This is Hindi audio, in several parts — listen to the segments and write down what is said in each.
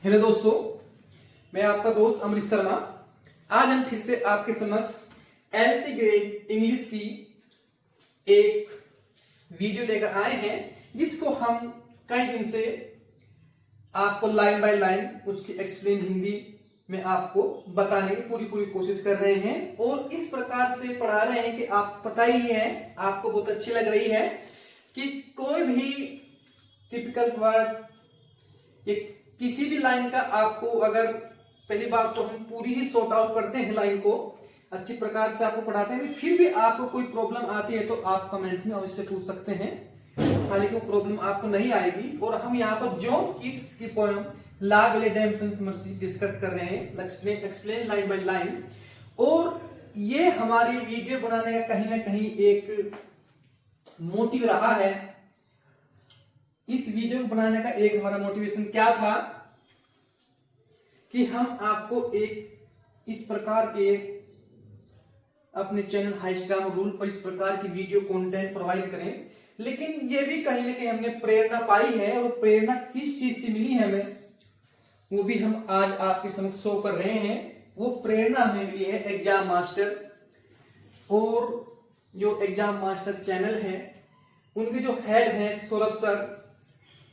हेलो दोस्तों, मैं आपका दोस्त अमृत शर्मा। आज हम फिर से आपके समक्ष 11th ग्रेड इंग्लिश की एक वीडियो लेकर आए हैं, जिसको हम कई दिन से आपको लाइन बाय लाइन उसकी एक्सप्लेन हिंदी में आपको बताने की पूरी कोशिश कर रहे हैं और इस प्रकार से पढ़ा रहे हैं कि आप पता ही है, आपको बहुत अच्छी लग रही है कि कोई भी टिपिकल वर्ड एक किसी भी लाइन का आपको, अगर पहली बात तो हम पूरी ही सॉर्ट आउट करते हैं, लाइन को अच्छी प्रकार से आपको पढ़ाते हैं, फिर भी आपको कोई प्रॉब्लम आती है तो आप कमेंट्स में अवश्य पूछ सकते हैं। हालांकि वो प्रॉब्लम आपको नहीं आएगी। और हम यहाँ पर जॉन कीट्स की पोएम ला विले डैम्सन्स मर्सी डिस्कस कर रहे हैं, एक्सप्लेन लाइन बाय लाइन। और ये हमारी वीडियो बनाने का कहीं ना कहीं एक मोटिव रहा है। इस वीडियो को बनाने का एक हमारा मोटिवेशन क्या था कि हम आपको एक इस प्रकार के अपने चैनल हाईस्टाम रूल पर इस प्रकार की वीडियो कंटेंट प्रोवाइड करें। लेकिन ये भी कहीं ना कहीं हमने प्रेरणा पाई है, और प्रेरणा किस चीज से मिली है हमें, वो भी हम आज आपके समक्ष शो कर रहे हैं। वो प्रेरणा हमें मिली है एग्जाम मास्टर, और जो एग्जाम मास्टर चैनल है उनके जो हेड है सौरभ सर,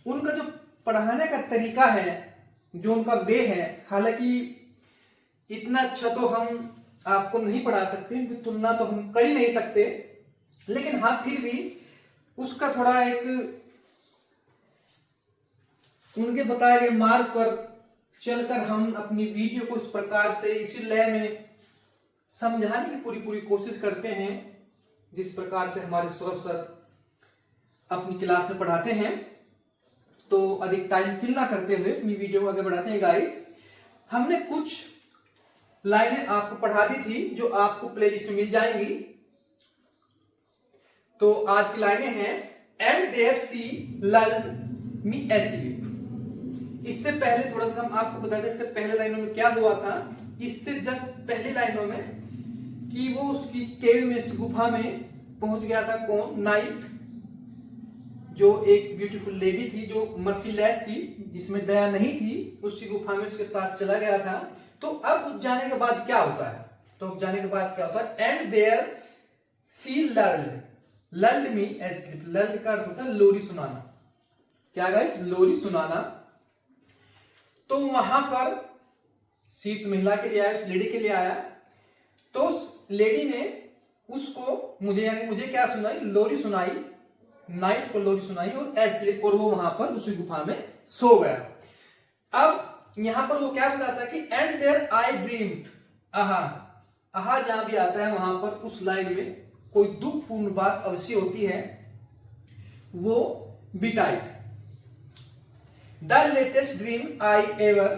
उनका जो पढ़ाने का तरीका है, जो उनका वे है, हालांकि इतना अच्छा तो हम आपको नहीं पढ़ा सकते, उनकी तुलना तो हम कर ही नहीं सकते, लेकिन हाँ फिर भी उसका थोड़ा एक उनके बताए गए मार्ग पर चलकर हम अपनी वीडियो को इस प्रकार से इसी लय में समझाने की पूरी कोशिश करते हैं, जिस प्रकार से हमारे सौरभ सर अपनी क्लास में पढ़ाते हैं। तो अधिक टाइम किल ना करते हुए अपनी वीडियो को आगे बढ़ाते हैं गाइस। हमने कुछ लाइनें आपको पढ़ा दी थी जो आपको प्लेलिस्ट में मिल जाएंगी। तो आज की लाइनें हैं and there she learn me asleep. इससे पहले थोड़ा सा हम आपको बता दें, इससे पहले लाइनों में क्या हुआ था, इससे जस्ट पहली लाइनों में कि वो उसकी केव में, गुफा में पहुंच गया था। कौन? नाइट, जो एक ब्यूटीफुल लेडी थी, जो मर्सीलेस थी, जिसमें दया नहीं थी, उसी गुफा में उसके साथ चला गया था। तो अब जाने के बाद क्या होता है? तो अब जाने के बाद क्या होता है? And there she learned me asleep. Learn का अर्थ होता है लोरी सुनाना। क्या गाइस? लोरी सुनाना। तो वहां पर सी महिला के लिए आया, उस लेडी के लिए आया। तो उस लेडी ने उसको मुझे क्या सुनाई? लोरी सुनाई। नाइट को लोरी सुनाई और एस्लीप, और वो वहां पर उसी गुफा में सो गया। अब यहां पर वो क्या बताता है कि एंड देयर आई ड्रीम्ड। आहा, आहा जहां भी आता है वहां पर उस लाइन में कोई दुखपूर्ण बात अवश्य होती है, वो बिटाइट। The latest dream I ever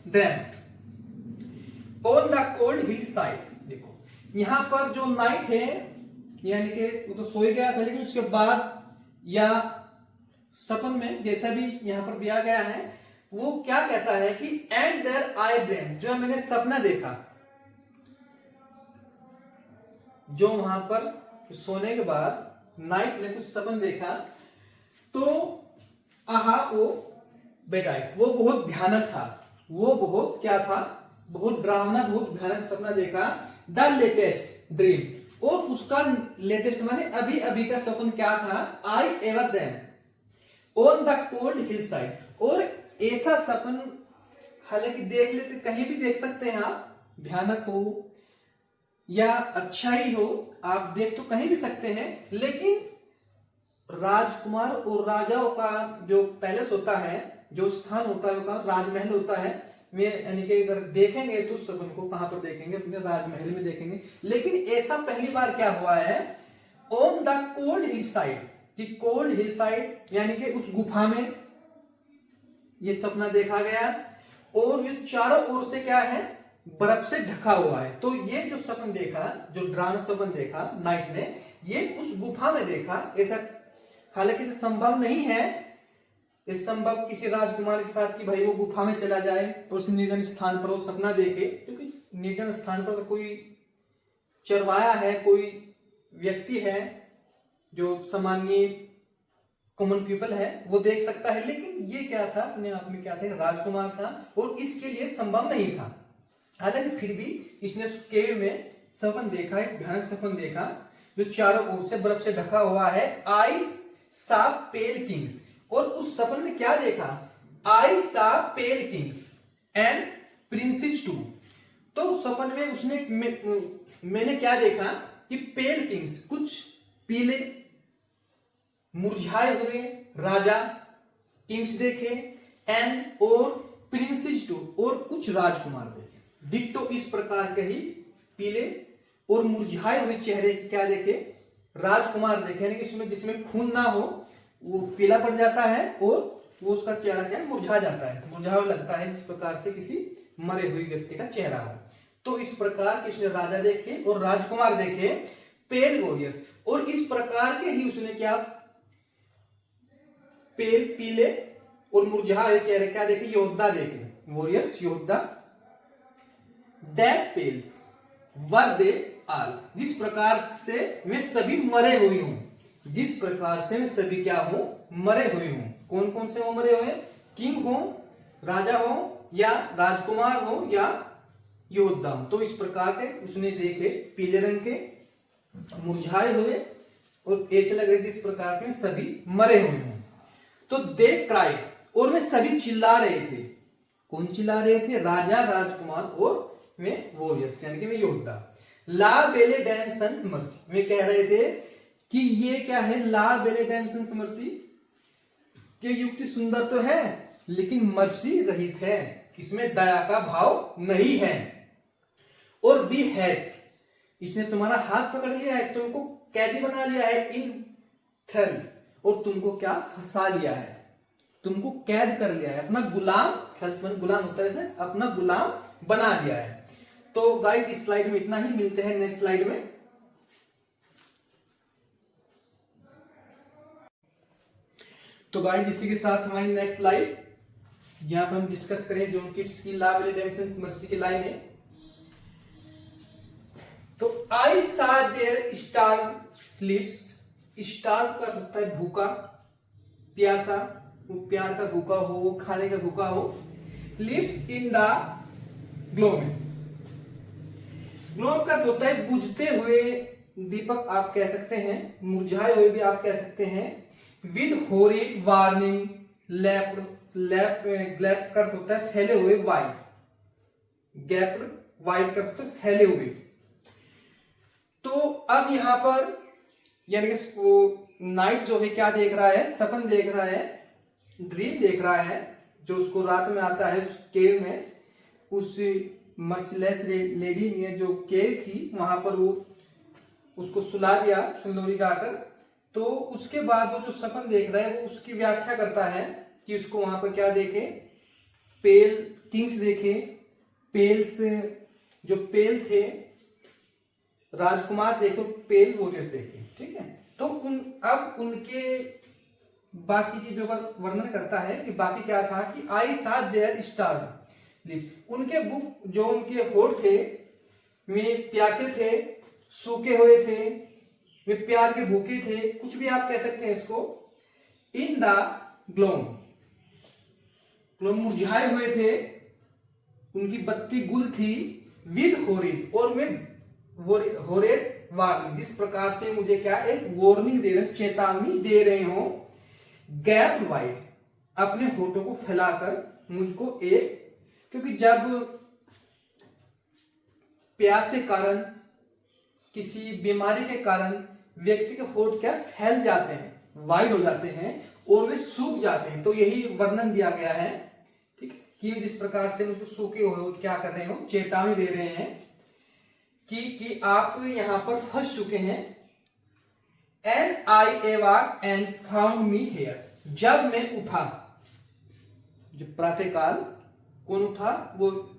dreamed on the cold hill side. देखो यहां पर जो नाइट है, यानी कि वो तो सोए गया था, लेकिन उसके बाद या सपन में, जैसा भी यहां पर दिया गया है, वो क्या कहता है कि एंड देयर आई ड्रीम, जो मैंने सपना देखा, जो वहां पर सोने के बाद नाइट में कुछ सपन देखा, तो आहा वो बेटाइट, वो बहुत भयानक था। वो बहुत क्या था? बहुत डरावना, बहुत भयानक सपना देखा। द लेटेस्ट ड्रीम, और उसका लेटेस्ट माने अभी अभी का सपन क्या था? I ever dream on the cold hill side. और ऐसा सपन हालांकि देख लेते, कहीं भी देख सकते हैं आप, भयानक हो या अच्छा ही हो, आप देख तो कहीं भी सकते हैं, लेकिन राजकुमार और राजाओं का जो पैलेस होता है, जो स्थान होता है, वो राजमहल होता है, यानी कि अगर देखेंगे तो सपन को कहां पर देखेंगे? अपने राजमहल में देखेंगे। लेकिन ऐसा पहली बार क्या हुआ है? On the cold hill side, कि कोल्ड हिल साइड यानी कि उस गुफा में ये सपना देखा गया, और ये चारों ओर से क्या है? बर्फ से ढका हुआ है। तो ये जो सपन देखा, जो डरावना सपन देखा नाइट में, ये उस गुफा में देखा। ऐसा हालांकि संभव नहीं है, इस संभव किसी राजकुमार के साथ कि भाई वो गुफा में चला जाए और उस निर्जन स्थान पर वो सपना देखे, क्योंकि निर्जन स्थान पर तो कोई चरवाया है, कोई व्यक्ति है जो सामान्य कॉमन पीपल है वो देख सकता है, लेकिन ये क्या था, अपने आप में क्या था, राजकुमार था और इसके लिए संभव नहीं था। हालांकि फिर भी इसने केव में सपन देखा, एक भयानक सपन देखा जो चारों ओर से बर्फ से ढका हुआ है। आई सा पेल किंग्स, और उस सपन में क्या देखा, आई सा पेल किंग्स एंड प्रिंसेस टू। तो सपन में उसने मैंने क्या देखा कि पेल किंग्स, कुछ पीले मुरझाए हुए राजा किंग्स देखे, एंड और प्रिंसेस टू, और कुछ राजकुमार देखे। डिट्टो इस प्रकार के ही पीले और मुरझाए हुए चेहरे क्या देखे, राजकुमार देखे, यानी कि इसमें जिसमें खून ना हो वो पीला पड़ जाता है और वो उसका चेहरा क्या है, मुरझा जाता है, मुरझा हुआ लगता है, जिस प्रकार से किसी मरे हुए व्यक्ति का चेहरा हो। तो इस प्रकार के उसने राजा देखे और राजकुमार देखे, पेल वॉरियर्स, और इस प्रकार के ही उसने क्या, पेल पीले और मुरझाए हुए चेहरे क्या देखे, योद्धा देखे, वॉरियर्स योद्धा। दैट पेल्स वर दे आल, जिस प्रकार से मैं सभी मरे हुई हूं, जिस प्रकार से मैं सभी क्या हूं, मरे हुई हूं। कौन कौन से वो मरे हुए, किंग हो, राजा हो, या राजकुमार हो, या योद्धा हो। तो इस प्रकार के उसने देखे पीले रंग के, मुरझाए हुए, और ऐसे लग रहे थे इस प्रकार के सभी मरे हुए हैं। तो दे क्राइड, और वे सभी चिल्ला रहे थे। कौन चिल्ला रहे थे, राजा, राजकुमार और वे वॉरियर्स, यानी कि वे योद्धा। ला बेले डैम सन्स मर्सी, वे कह रहे थे कि ये क्या है, ला बेले डैम सन्स मर्सी, कि युक्ति सुंदर तो है लेकिन मर्सी रहित है, इसमें दया का भाव नहीं है। और दी है, इसने तुम्हारा हाथ पकड़ लिया है, तुमको कैदी बना लिया है इन थ्रेल्स, और तुमको क्या, फंसा लिया है, तुमको कैद कर लिया है, अपना गुलाम, थ्रेल्स में गुलाम होता है, जैसे अपना गुलाम बना लिया है। तो गाइस इस स्लाइड में इतना ही, मिलते हैं नेक्स्ट स्लाइड में। तो गाइस इसी के साथ हमारी नेक्स्ट स्लाइड, यहां पर हम डिस्कस करें जॉन किट्स की ला रिडेम्पशन मर्सी की लाइन है। तो आई सा देयर स्टार लिप्स, स्टार का होता है भूखा प्यासा, वो प्यार का भूखा हो, वो खाने का भूखा हो, लिप्स इन द ग्लोम, ग्लोम का होता है बुझते हुए दीपक आप कह सकते हैं, मुरझाए हुए भी आप कह सकते हैं। विद होरिड वार्निंग लेफ्ट, ग्लैप का होता है फैले हुए, वाइट गैप्ड, वाइट का होता है फैले हुए। तो अब यहां पर यानी कि वो नाइट जो है क्या देख रहा है, सपन देख रहा है, ड्रीम देख रहा है, जो उसको रात में आता है उस केव में, उस मर्सीलेस लेडी ने जो केव थी वहां पर वो उसको सुला दिया सुंदरी गाकर। तो उसके बाद वो जो सपन देख रहा है वो उसकी व्याख्या करता है कि उसको वहां पर क्या देखे, पेल किंग्स देखे, पेल्स जो पेल थे राजकुमार देखो, पेल वॉरियर्स देखे, ठीक है। तो अब उनके बाकी चीजों का वर्णन करता है कि बाकी क्या था, कि आई सा देयर स्टार, उनके बुक जो उनके होठ थे वे प्यासे थे, सूखे हुए थे, वे प्यार के भूखे थे, कुछ भी आप कह सकते हैं इसको। इन द ग्लोम, ग्लोम मुरझाए हुए थे, उनकी बत्ती गुल थी। विद होरिड, और वे होरेड वार्निंग, जिस प्रकार से मुझे क्या एक वार्निंग दे रहे, चेतावनी दे रहे हो। गैप वाइड, अपने होठों को फैलाकर मुझको एक, क्योंकि जब प्यास के कारण, किसी बीमारी के कारण व्यक्ति के होठ क्या फैल जाते हैं, वाइड हो जाते हैं और वे सूख जाते हैं, तो यही वर्णन दिया गया है, ठीक है, कि जिस प्रकार से मुझको सूखे हुए होठ क्या कर रहे हो, चेतावनी दे रहे हैं कि आप यहां पर फंस चुके हैं। And I awoke and found me here, जब मैं उठा, जब प्रातःकाल कौन उठा, वो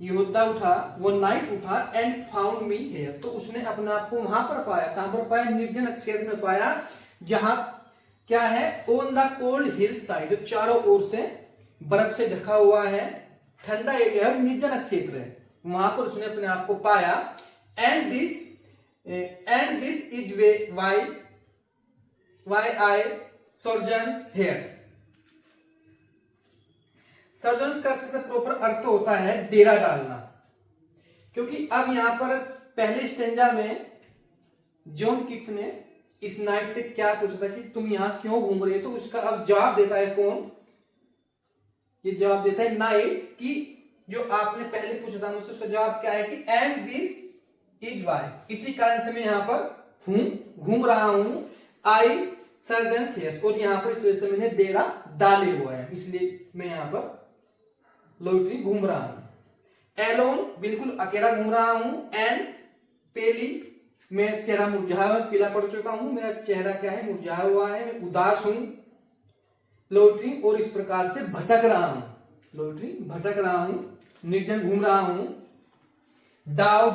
योद्धा उठा, वो नाइट उठा, एंड फाउंड मी हेयर, तो उसने अपने आप को वहां पर पाया, कहां पर पाया, निर्जन क्षेत्र में पाया, जहां क्या है, on the cold hill side, जो चारों ओर से बर्फ से ढका हुआ है, ठंडा एरिया है, निर्जन क्षेत्र है, वहां पर उसने अपने आप को पाया। And this is way why I sojourns here. Sojourns का सबसे प्रॉपर अर्थ होता है डेरा डालना, क्योंकि अब यहां पर पहले स्टेंजा में जॉन किट्स ने इस नाइट से क्या पूछा था कि तुम यहां क्यों घूम रहे हो, तो उसका अब जवाब देता है कौन, ये जवाब देता है नाइट कि जो आपने पहले पूछा था मुझसे, उसका जवाब क्या है कि एंड दिस इज वाई, इसी कारण से मैं यहां पर घूम रहा हूं। आई सर्जन्स हेयर्स, और यहां पर इस वजह से मैंने डेरा डाले हुआ है, इसलिए मैं यहां पर लोइटरिंग घूम रहा हूं। एलोन, बिल्कुल अकेला घूम रहा हूं। एंड पेली, मेरा चेहरा मुरझाया हुआ, पीला पड़ चुका हूं, मेरा चेहरा क्या है, मुरझाया हुआ है, मैं उदास हूं। लोइटरिंग, और इस प्रकार से भटक रहा हूं, लोइटरिंग भटक रहा हूं, निर्जन घूम रहा हूं। डाउ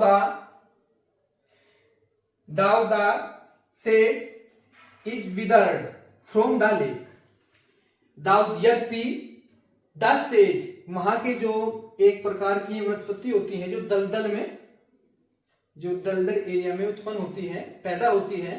द सेज is withered from the lake. Though, यद्यपि द सेज, वहां के जो एक प्रकार की वनस्पति होती है जो दलदल में, जो दलदल एरिया में उत्पन्न होती है, पैदा होती है,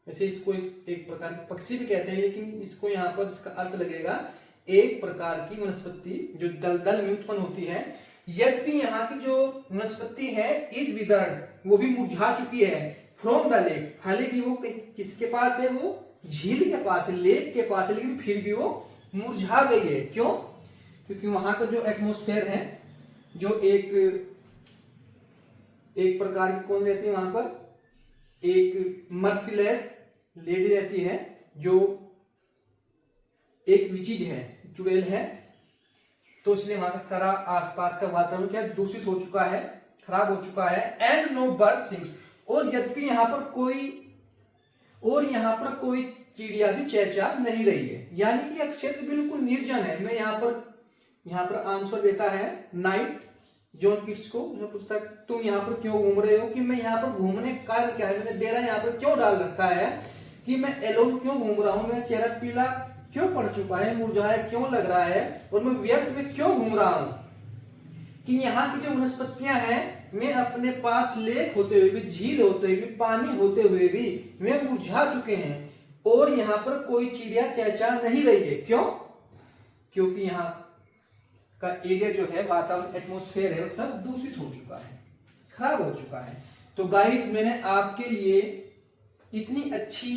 वैसे इसको एक प्रकार के पक्षी भी कहते हैं, लेकिन इसको यहाँ पर इसका अर्थ लगेगा एक प्रकार की वनस्पति जो दलदल में उत्पन्न होती है। यद्यपि यहाँ की जो वनस्पति है इज विदर्ड, वो भी मुरझा चुकी है, फ्रॉम द लेक, हालांकि वो किसके पास है, वो झील के पास है, लेक के पास है, लेकिन फिर भी वो मुरझा गई है। क्यों? क्योंकि वहां का जो एटमॉस्फेयर है, जो एक प्रकार की कौन रहती है वहां पर, एक मर्सिलेस लेडी रहती है, जो एक विचिज है, चुड़ैल है, तो इसलिए वहां का सारा आसपास का वातावरण क्या दूषित हो चुका है, खराब हो चुका है। एंड नो बर्ड सिंग्स, और यद्यपि यहाँ पर कोई चिड़िया भी चहचहा नहीं रही है, यानी कि यह क्षेत्र बिल्कुल निर्जन है। मैं यहाँ पर आंसर देता है नाइट जॉन किट्स को, जो पूछता है तुम यहाँ पर क्यों घूम रहे हो, कि मैं यहाँ पर घूमने का कारण क्या है, मैंने डेरा यहाँ पर क्यों डाल रखा है, कि मैं एलोन क्यों घूम रहा हूँ, मेरा चेहरा पीला क्यों पड़ चुका है, मुरझाया क्यों लग रहा है, और मैं व्यर्थ में क्यों घूम रहा हूँ, कि यहाँ की जो वनस्पतियां हैं, मैं अपने पास लेक होते हुए भी, झील होते हुए भी, पानी होते हुए भी वे मुरझा चुके हैं, और यहाँ पर कोई चिड़िया चहचहा नहीं रही है। क्यों? क्योंकि यहाँ का एरिया जो है, वातावरण, एटमॉस्फेयर है, वो सब दूषित हो चुका है, खराब हो चुका है। तो गाइस, मैंने आपके लिए इतनी अच्छी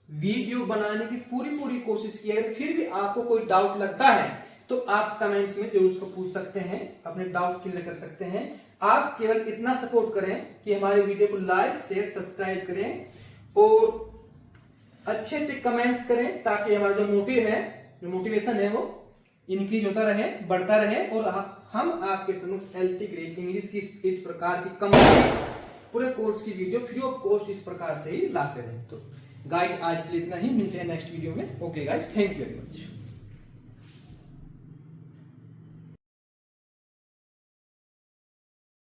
वीडियो बनाने की पूरी कोशिश की है। फिर भी आपको कोई डाउट लगता है तो आप कमेंट्स में जरूर उसको पूछ सकते हैं, अपने डाउट क्लियर कर सकते हैं। आप केवल इतना सपोर्ट करें कि हमारे वीडियो को लाइक, शेयर, सब्सक्राइब करें, और अच्छे कमेंट्स करें, ताकि हमारा जो मोटिव है, जो मोटिवेशन है, वो इंक्रीज होता रहे, बढ़ता रहे, और हम आपके समक्ष एलटी ग्रेड इंग्लिश की इस प्रकार की कंप्लीट पूरे कोर्स की वीडियो फ्री ऑफ कॉस्ट इस प्रकार से ही लाते रहे। तो गाइस, आज के लिए इतना ही, मिलते हैं नेक्स्ट वीडियो में। Okay guys, thank you very much.